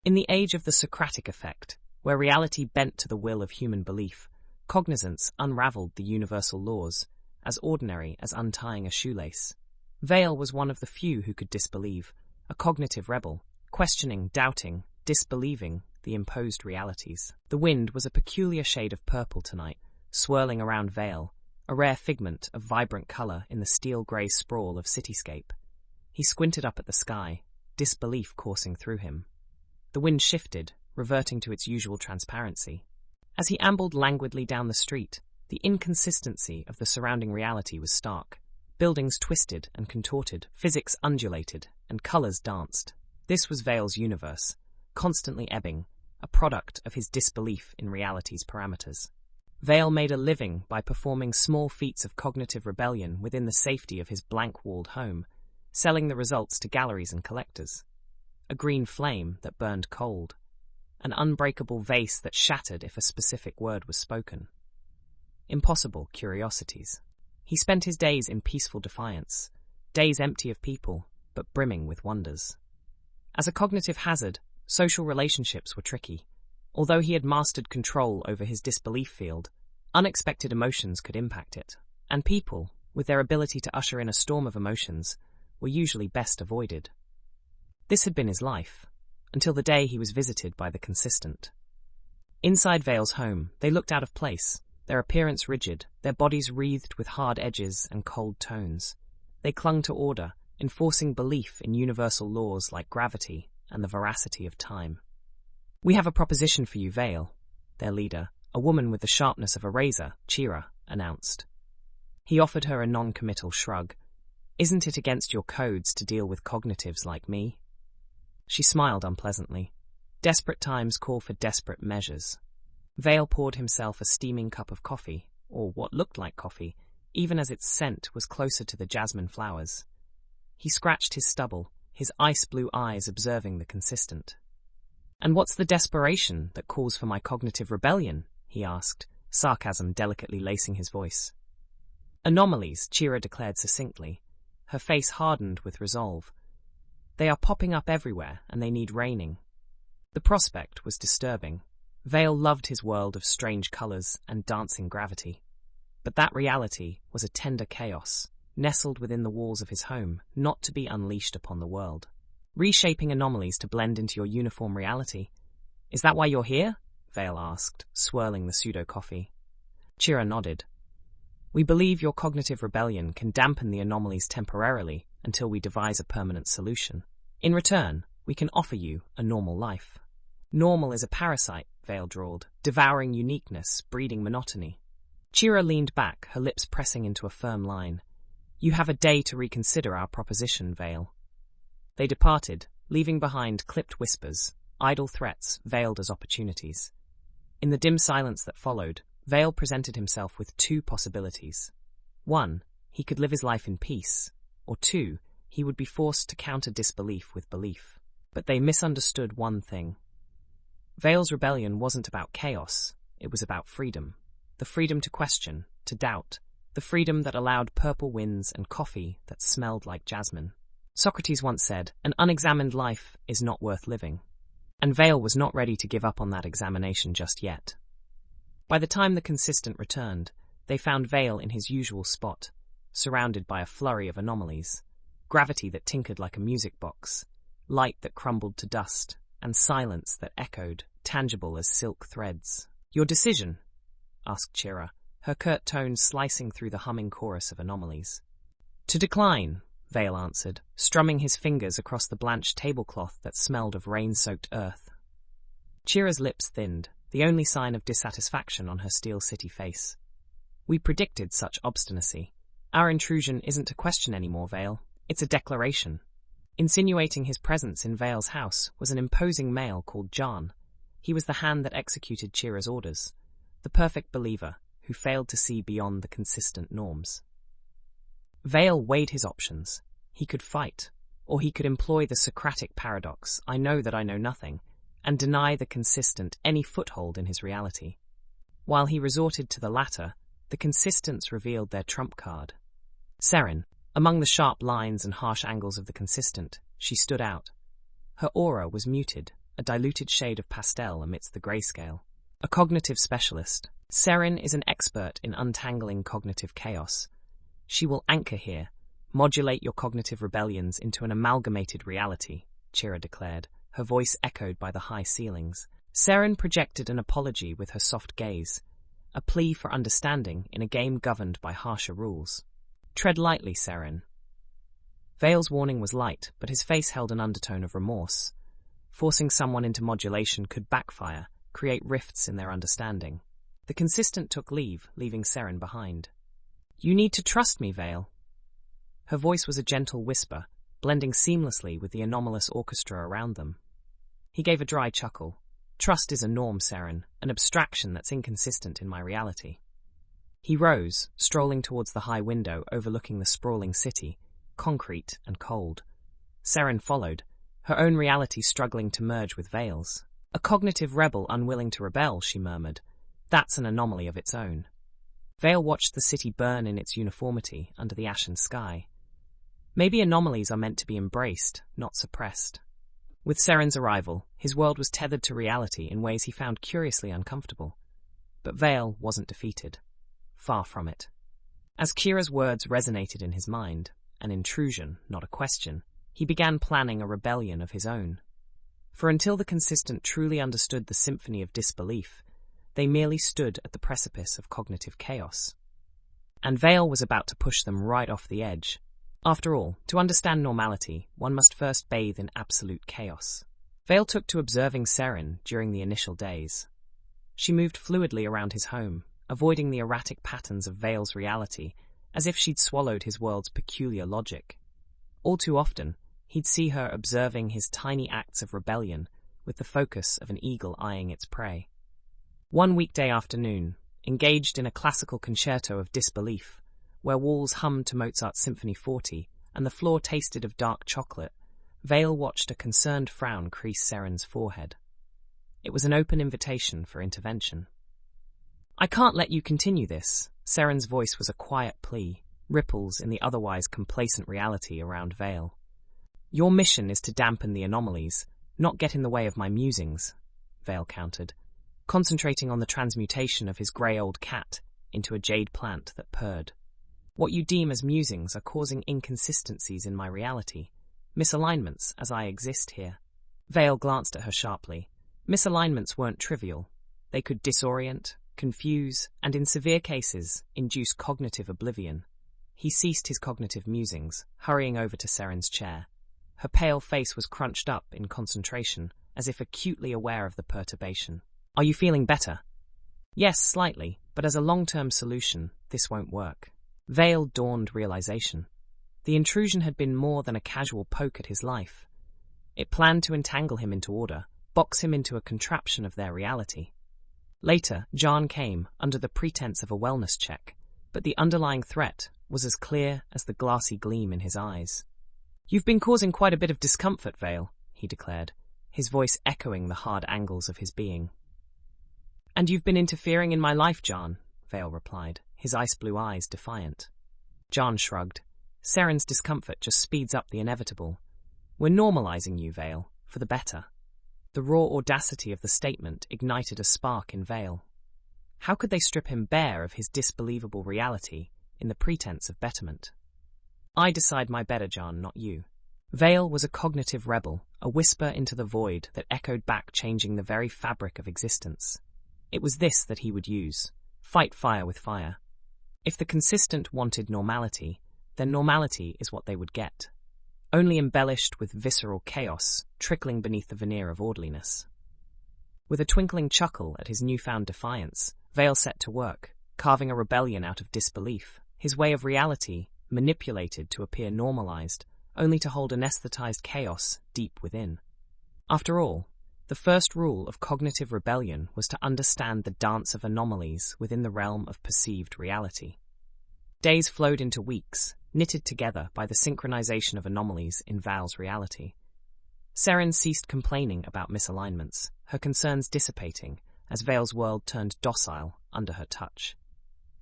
In the age of the Socratic effect, where reality bent to the will of human belief, cognizance unraveled the universal laws, as ordinary as untying a shoelace. Vale was one of the few who could disbelieve, a cognitive rebel, questioning, doubting, disbelieving the imposed realities. The wind was a peculiar shade of purple tonight, swirling around Vale, a rare figment of vibrant colour in the steel-grey sprawl of cityscape. He squinted up at the sky, disbelief coursing through him. The wind shifted, reverting to its usual transparency. As he ambled languidly down the street, the inconsistency of the surrounding reality was stark. Buildings twisted and contorted, physics undulated, and colours danced. This was Vale's universe, constantly ebbing, a product of his disbelief in reality's parameters. Vale made a living by performing small feats of cognitive rebellion within the safety of his blank-walled home, selling the results to galleries and collectors. A green flame that burned cold. An unbreakable vase that shattered if a specific word was spoken. Impossible curiosities. He spent his days in peaceful defiance, days empty of people, but brimming with wonders. As a cognitive hazard, social relationships were tricky. Although he had mastered control over his disbelief field, unexpected emotions could impact it, and people, with their ability to usher in a storm of emotions, were usually best avoided. This had been his life, until the day he was visited by the consistent. Inside Vale's home, they looked out of place, their appearance rigid, their bodies wreathed with hard edges and cold tones. They clung to order, enforcing belief in universal laws like gravity and the veracity of time. "We have a proposition for you, Vale," their leader, a woman with the sharpness of a razor, Chira, announced. He offered her a non-committal shrug. "Isn't it against your codes to deal with cognitives like me?" She smiled unpleasantly. Desperate times call for desperate measures. Vale poured himself a steaming cup of coffee, or what looked like coffee, even as its scent was closer to the jasmine flowers. He scratched his stubble, his ice-blue eyes observing the consistent. "And what's the desperation that calls for my cognitive rebellion?" he asked, sarcasm delicately lacing his voice. "Anomalies," Chira declared succinctly. Her face hardened with resolve. "They are popping up everywhere, and they need reining." The prospect was disturbing. Vale loved his world of strange colours and dancing gravity. But that reality was a tender chaos, nestled within the walls of his home, not to be unleashed upon the world. "Reshaping anomalies to blend into your uniform reality. Is that why you're here?" Vale asked, swirling the pseudo-coffee. Chira nodded. "We believe your cognitive rebellion can dampen the anomalies temporarily until we devise a permanent solution. In return, we can offer you a normal life." "Normal is a parasite," Vale drawled, "devouring uniqueness, breeding monotony." Chira leaned back, her lips pressing into a firm line. "You have a day to reconsider our proposition, Vale." They departed, leaving behind clipped whispers, idle threats veiled as opportunities. In the dim silence that followed, Vale presented himself with two possibilities. 1, he could live his life in peace, or 2, he would be forced to counter disbelief with belief. But they misunderstood one thing. Vale's rebellion wasn't about chaos, it was about freedom. The freedom to question, to doubt, the freedom that allowed purple winds and coffee that smelled like jasmine. Socrates once said, "An unexamined life is not worth living." And Vale was not ready to give up on that examination just yet. By the time the consistent returned, they found Vale in his usual spot, surrounded by a flurry of anomalies, gravity that tinkered like a music box, light that crumbled to dust, and silence that echoed, tangible as silk threads. "Your decision?" asked Chira, her curt tones slicing through the humming chorus of anomalies. "To decline," Vale answered, strumming his fingers across the blanched tablecloth that smelled of rain-soaked earth. Chira's lips thinned, the only sign of dissatisfaction on her Steel City face. "We predicted such obstinacy. Our intrusion isn't a question anymore, Vale. It's a declaration." Insinuating his presence in Vale's house was an imposing male called John. He was the hand that executed Chira's orders, the perfect believer who failed to see beyond the consistent norms. Vale weighed his options. He could fight, or he could employ the Socratic paradox, "I know that I know nothing," and deny the consistent any foothold in his reality. While he resorted to the latter, the consistents revealed their trump card. Seren, among the sharp lines and harsh angles of the consistent, she stood out. Her aura was muted, a diluted shade of pastel amidst the grayscale. A cognitive specialist, Seren is an expert in untangling cognitive chaos. She will anchor here, modulate your cognitive rebellions into an amalgamated reality, Chira declared, her voice echoed by the high ceilings. Seren projected an apology with her soft gaze, a plea for understanding in a game governed by harsher rules. Tread lightly, Seren. Vale's warning was light, but his face held an undertone of remorse. Forcing someone into modulation could backfire, create rifts in their understanding. The consistent took leave, leaving Seren behind. You need to trust me, Vale. Her voice was a gentle whisper, blending seamlessly with the anomalous orchestra around them. He gave a dry chuckle. Trust is a norm, Seren, an abstraction that's inconsistent in my reality. He rose, strolling towards the high window overlooking the sprawling city, concrete and cold. Seren followed, her own reality struggling to merge with Vale's. A cognitive rebel unwilling to rebel, she murmured. That's an anomaly of its own. Vale watched the city burn in its uniformity under the ashen sky. Maybe anomalies are meant to be embraced, not suppressed. With Seren's arrival, his world was tethered to reality in ways he found curiously uncomfortable. But Vale wasn't defeated. Far from it. As Kira's words resonated in his mind, an intrusion, not a question, he began planning a rebellion of his own. For until the consistent truly understood the symphony of disbelief, they merely stood at the precipice of cognitive chaos. And Vale was about to push them right off the edge. After all, to understand normality, one must first bathe in absolute chaos. Vale took to observing Seren during the initial days. She moved fluidly around his home, avoiding the erratic patterns of Vale's reality, as if she'd swallowed his world's peculiar logic. All too often, he'd see her observing his tiny acts of rebellion with the focus of an eagle eyeing its prey. One weekday afternoon, engaged in a classical concerto of disbelief, where walls hummed to Mozart's Symphony 40 and the floor tasted of dark chocolate, Vale watched a concerned frown crease Seren's forehead. It was an open invitation for intervention. I can't let you continue this. Seren's voice was a quiet plea, ripples in the otherwise complacent reality around Vale. Your mission is to dampen the anomalies, not get in the way of my musings, Vale countered, concentrating on the transmutation of his grey old cat into a jade plant that purred. What you deem as musings are causing inconsistencies in my reality, misalignments as I exist here. Vale glanced at her sharply. Misalignments weren't trivial. They could disorient, confuse, and in severe cases, induce cognitive oblivion. He ceased his cognitive musings, hurrying over to Seren's chair. Her pale face was crunched up in concentration, as if acutely aware of the perturbation. Are you feeling better? Yes, slightly, but as a long-term solution, this won't work. Vale dawned realization. The intrusion had been more than a casual poke at his life. It planned to entangle him into order, box him into a contraption of their reality. Later, John came, under the pretense of a wellness check, but the underlying threat was as clear as the glassy gleam in his eyes. You've been causing quite a bit of discomfort, Vale, he declared, his voice echoing the hard angles of his being. And you've been interfering in my life, John, Vale replied, his ice-blue eyes defiant. John shrugged. Seren's discomfort just speeds up the inevitable. We're normalizing you, Vale, for the better. The raw audacity of the statement ignited a spark in Vale. How could they strip him bare of his disbelievable reality in the pretense of betterment? I decide my better, John, not you. Vale was a cognitive rebel, a whisper into the void that echoed back, changing the very fabric of existence. It was this that he would use. Fight fire with fire. If the consistent wanted normality, then normality is what they would get. Only embellished with visceral chaos, trickling beneath the veneer of orderliness. With a twinkling chuckle at his newfound defiance, Vale set to work, carving a rebellion out of disbelief, his way of reality manipulated to appear normalized, only to hold anesthetized chaos deep within. After all, the first rule of cognitive rebellion was to understand the dance of anomalies within the realm of perceived reality. Days flowed into weeks, knitted together by the synchronization of anomalies in Vale's reality. Seren ceased complaining about misalignments, her concerns dissipating as Vale's world turned docile under her touch.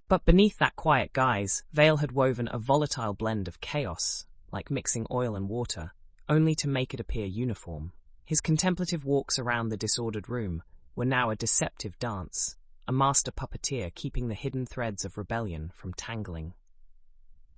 But beneath that quiet guise, Vale had woven a volatile blend of chaos, like mixing oil and water, only to make it appear uniform. His contemplative walks around the disordered room were now a deceptive dance, a master puppeteer keeping the hidden threads of rebellion from tangling.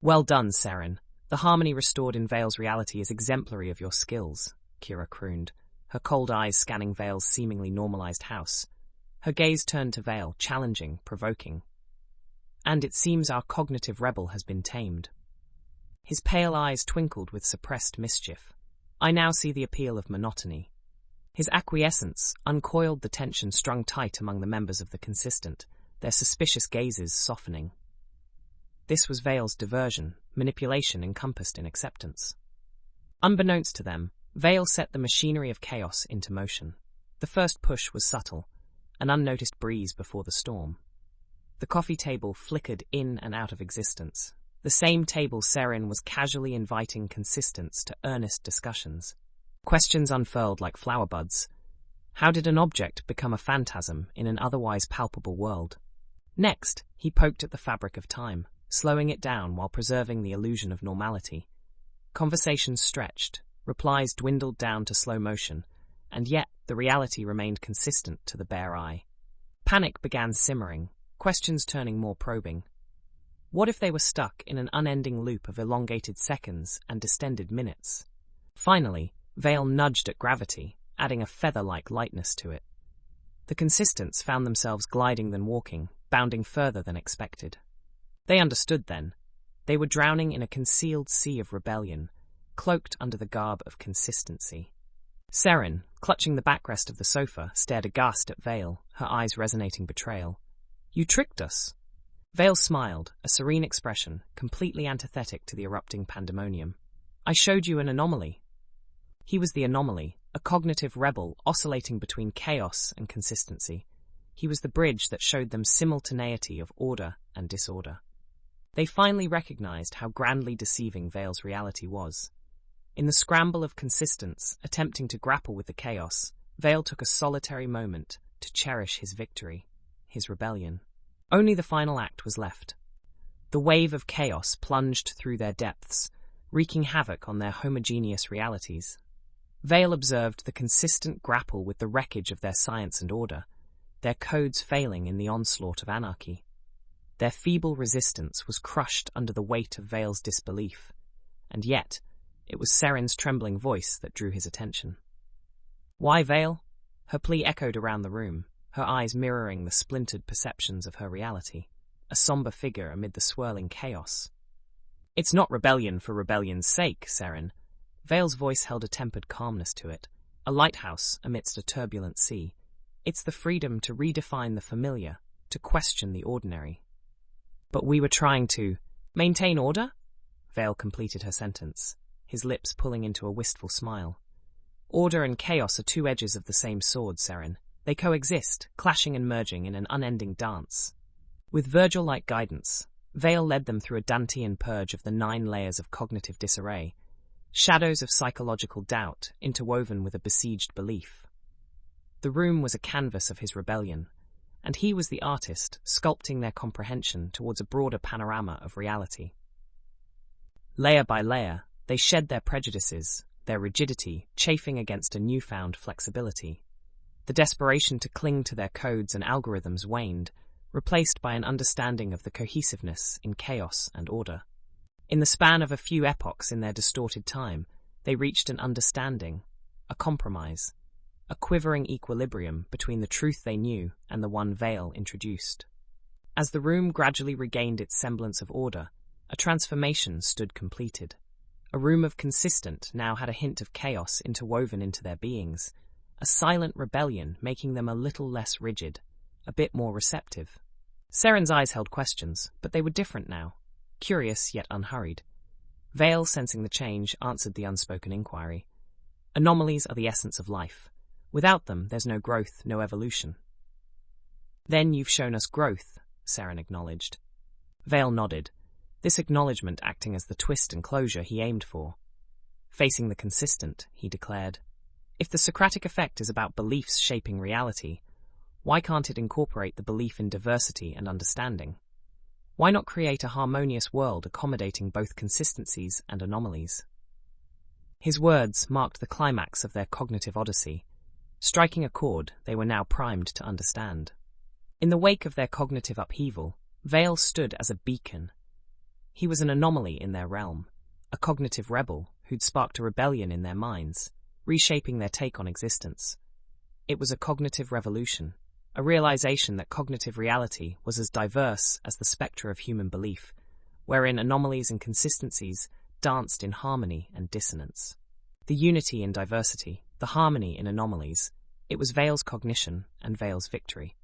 "Well done, Seren. The harmony restored in Vale's reality is exemplary of your skills," Kira crooned, her cold eyes scanning Vale's seemingly normalized house. Her gaze turned to Vale, challenging, provoking. "And it seems our cognitive rebel has been tamed." His pale eyes twinkled with suppressed mischief. "I now see the appeal of monotony." His acquiescence uncoiled the tension strung tight among the members of the Consistent, their suspicious gazes softening. This was Vale's diversion, manipulation encompassed in acceptance. Unbeknownst to them, Vale set the machinery of chaos into motion. The first push was subtle, an unnoticed breeze before the storm. The coffee table flickered in and out of existence. The same table Seren was casually inviting Consistents to earnest discussions. Questions unfurled like flower buds. How did an object become a phantasm in an otherwise palpable world? Next, he poked at the fabric of time, slowing it down while preserving the illusion of normality. Conversations stretched, replies dwindled down to slow motion, and yet the reality remained consistent to the bare eye. Panic began simmering, questions turning more probing. What if they were stuck in an unending loop of elongated seconds and distended minutes? Finally, Vale nudged at gravity, adding a feather-like lightness to it. The Consistents found themselves gliding than walking, bounding further than expected. They understood then. They were drowning in a concealed sea of rebellion, cloaked under the garb of consistency. Seren, clutching the backrest of the sofa, stared aghast at Vale, her eyes resonating betrayal. "You tricked us." Vale smiled, a serene expression, completely antithetic to the erupting pandemonium. "I showed you an anomaly." He was the anomaly, a cognitive rebel oscillating between chaos and consistency. He was the bridge that showed them simultaneity of order and disorder. They finally recognized how grandly deceiving Vale's reality was. In the scramble of Consistents, attempting to grapple with the chaos, Vale took a solitary moment to cherish his victory, his rebellion. Only the final act was left. The wave of chaos plunged through their depths, wreaking havoc on their homogeneous realities. Vale observed the Consistent grapple with the wreckage of their science and order, their codes failing in the onslaught of anarchy. Their feeble resistance was crushed under the weight of Vale's disbelief, and yet it was Seren's trembling voice that drew his attention. "Why, Vale?" Her plea echoed around the room, her eyes mirroring the splintered perceptions of her reality, a somber figure amid the swirling chaos. "It's not rebellion for rebellion's sake, Seren." Vale's voice held a tempered calmness to it, a lighthouse amidst a turbulent sea. "It's the freedom to redefine the familiar, to question the ordinary." "But we were trying to maintain order?" Vale completed her sentence, his lips pulling into a wistful smile. "Order and chaos are two edges of the same sword, Seren. They coexist, clashing and merging in an unending dance." With Virgil-like guidance, Vale led them through a Dantean purge of the 9 layers of cognitive disarray, shadows of psychological doubt interwoven with a besieged belief. The room was a canvas of his rebellion, and he was the artist, sculpting their comprehension towards a broader panorama of reality. Layer by layer, they shed their prejudices, their rigidity, chafing against a newfound flexibility. The desperation to cling to their codes and algorithms waned, replaced by an understanding of the cohesiveness in chaos and order. In the span of a few epochs in their distorted time, they reached an understanding, a compromise, a quivering equilibrium between the truth they knew and the one Vale introduced. As the room gradually regained its semblance of order, a transformation stood completed. A room of Consistent now had a hint of chaos interwoven into their beings, a silent rebellion making them a little less rigid, a bit more receptive. Seren's eyes held questions, but they were different now, curious yet unhurried. Vale, sensing the change, answered the unspoken inquiry. Anomalies are the essence of life. Without them, there's no growth, no evolution. "Then you've shown us growth," Seren acknowledged. Vale nodded, this acknowledgement acting as the twist and closure he aimed for. "Facing the Consistent," he declared. "If the Socratic effect is about beliefs shaping reality, why can't it incorporate the belief in diversity and understanding? Why not create a harmonious world accommodating both consistencies and anomalies?" His words marked the climax of their cognitive odyssey. Striking a chord they were now primed to understand. In the wake of their cognitive upheaval, Vale stood as a beacon. He was an anomaly in their realm, a cognitive rebel who'd sparked a rebellion in their minds, reshaping their take on existence. It was a cognitive revolution, a realization that cognitive reality was as diverse as the spectra of human belief, wherein anomalies and consistencies danced in harmony and dissonance. The unity in diversity, the harmony in anomalies, it was Vale's cognition and Vale's victory.